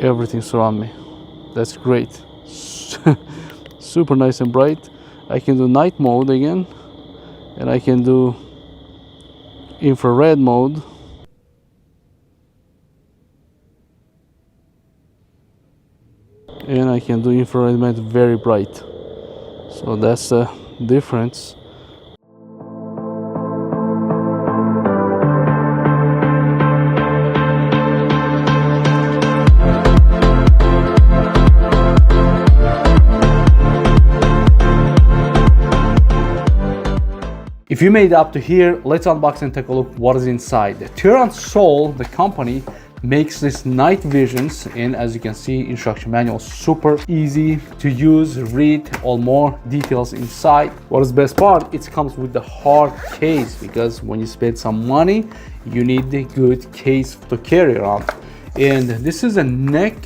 everything surround me. That's great. Super nice and bright. I can do night mode again, and I can do infrared mode. And I can do infrared mode very bright. So that's the difference. If you made it up to here, let's unbox and take a look what is inside. The Turan Soul, the company, makes this night visions, and as you can see, instruction manual super easy to use, read all more details inside. What is the best part? It comes with the hard case, because when you spend some money, you need the good case to carry around. And this is a neck.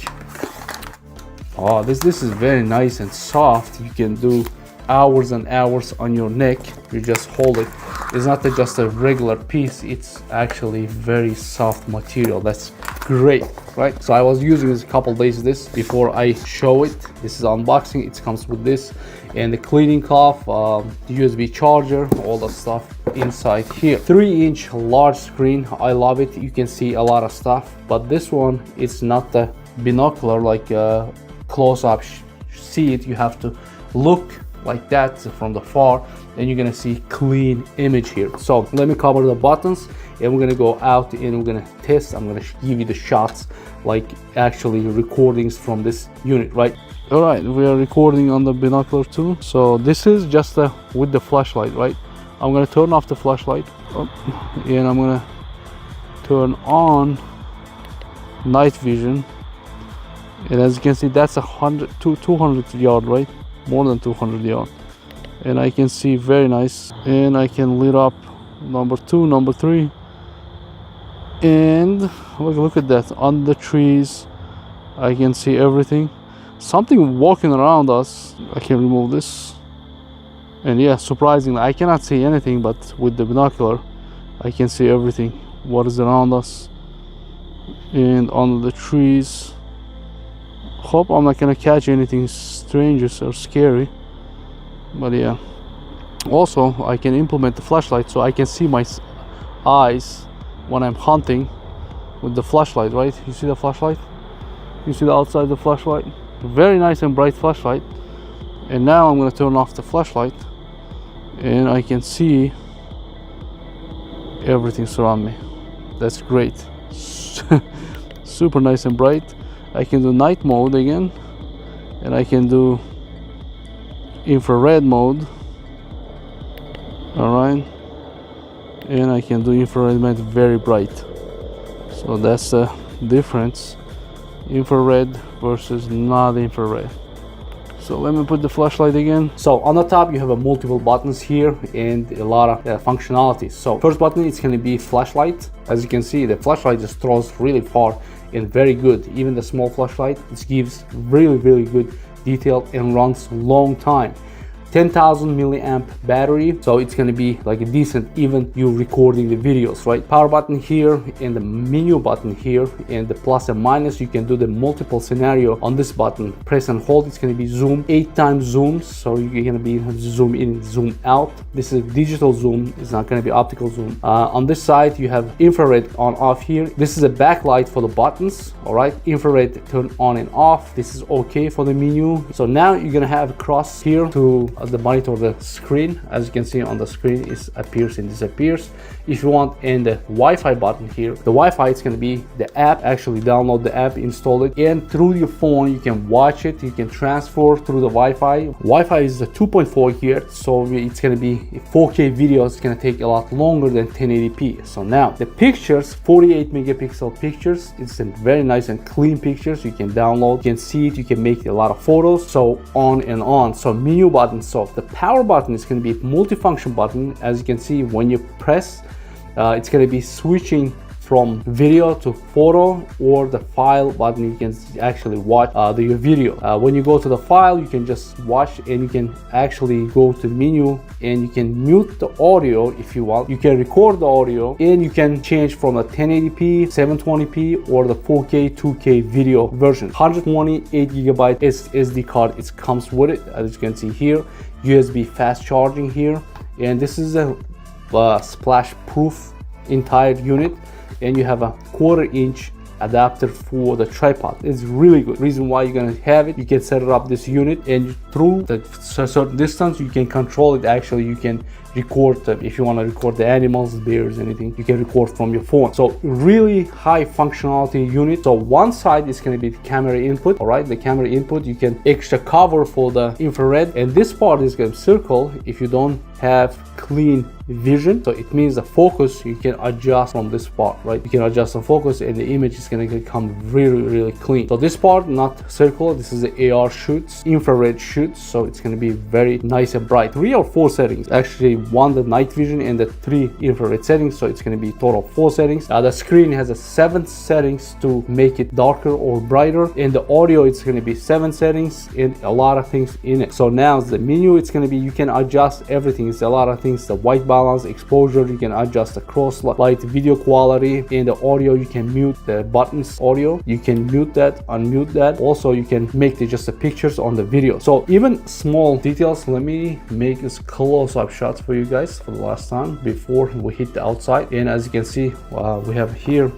Oh, this is very nice and soft. You can do hours and hours on your neck. You just hold it. It's not just a regular piece, it's actually very soft material. That's great, right? So I was using this a couple days before I show it. This is unboxing. It comes with this and the cleaning cloth, the USB charger, all the stuff inside here. 3-inch large screen. I love it. You can see a lot of stuff, but this one is not the binocular like close-up see it. You have to look like that from the far, and you're gonna see clean image here. So let me cover the buttons, and we're gonna go out and we're gonna test. I'm gonna give you the shots, like actually recordings from this unit, right? All right, we are recording on the binocular too. So this is just with the flashlight, right? I'm gonna turn off the flashlight, and I'm gonna turn on night vision, and as you can see, that's 200 yard, right? More than 200 yards, and I can see very nice, and I can lit up number 2, number 3, and look at that. On the trees I can see everything. Something walking around us. I can remove this, and yeah, surprisingly I cannot see anything, but with the binocular I can see everything what is around us. And on the trees, hope I'm not gonna catch anything strange or scary, but yeah. Also, I can implement the flashlight so I can see my eyes when I'm hunting with the flashlight, right? You see the flashlight? You see the outside of the flashlight? Very nice and bright flashlight. And now I'm gonna turn off the flashlight, and I can see everything surround me. That's great. Super nice and bright. I can do night mode again, and I can do infrared mode. All right, and I can do infrared mode very bright. So that's the difference, infrared versus not infrared. So let me put the flashlight again. So on the top you have a multiple buttons here and a lot of functionalities. So first button is going to be flashlight. As you can see, the flashlight just throws really far and very good. Even the small flashlight, it gives really good detail and runs long time. 10,000 milliamp battery, so it's going to be like a decent even you recording the videos, right? Power button here and the menu button here, and the plus and minus. You can do the multiple scenario on this button. Press and hold. It's going to be zoom 8 times zoom, so you're going to be zoom in, zoom out. This is digital zoom. It's not going to be optical zoom. On this side you have infrared on off here. This is a backlight for the buttons. All right, infrared turn on and off. This is okay for the menu. So now you're going to have cross here to the monitor, the screen. As you can see on the screen, it appears and disappears. If you want, and the Wi-Fi button here, the Wi-Fi is going to be the app. Actually download the app, install it, and through your phone you can watch it. You can transfer through the Wi-Fi. Wi-Fi is a 2.4 here, so it's going to be 4K video. It's going to take a lot longer than 1080p. So now the pictures, 48 megapixel pictures. It's a very nice and clean pictures. You can download, you can see it, you can make a lot of photos, so on and on. So menu button. So the power button is going to be a multifunction button. As you can see, when you press, it's going to be switching from video to photo, or the file button, you can actually watch your video. When you go to the file, you can just watch, and you can actually go to menu and you can mute the audio if you want. You can record the audio, and you can change from a 1080p, 720p, or the 4K, 2K video version. 128 gigabyte SD card, it comes with it, as you can see here. USB fast charging here, and this is a splash proof entire unit, and you have a 1/4 inch adapter for the tripod. It's really good. Reason why you're gonna have it, you can set it up this unit, and through the certain distance you can control it. Actually, you can record if you want to record the animals, bears, anything, you can record from your phone. So really high functionality unit. So one side is going to be the camera input. All right, the camera input, you can extra cover for the infrared, and this part is going to circle if you don't have clean vision. So it means the focus you can adjust from this part, right? You can adjust the focus, and the image is going to come really clean. So this part not circle, this is the AR shoots, infrared shoots, so it's going to be very nice and bright. 3 or 4 settings, actually, 1 the night vision and the 3 infrared settings, so it's going to be total 4 settings. The screen has a 7 settings to make it darker or brighter, and the audio, it's going to be 7 settings and a lot of things in it. So now the menu, it's going to be, you can adjust everything. It's a lot of things, the white balance, exposure, you can adjust the cross light, video quality, and the audio, you can mute the buttons audio, you can mute that, unmute that. Also, you can make just the pictures on the video. So even small details, let me make this close-up shots for you guys for the last time before we hit the outside. And as you can see, we have here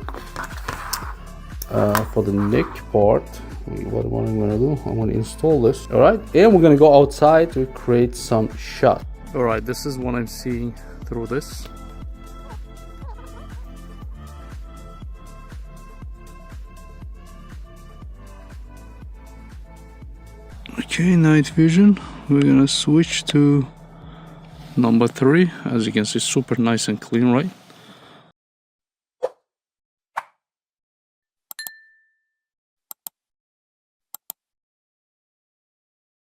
for the neck part, what I'm gonna do, I'm gonna install this. All right, and we're gonna go outside to create some shot. All right, this is what I'm seeing through this. Okay, night vision, we're gonna switch to number 3. As you can see, super nice and clean, right?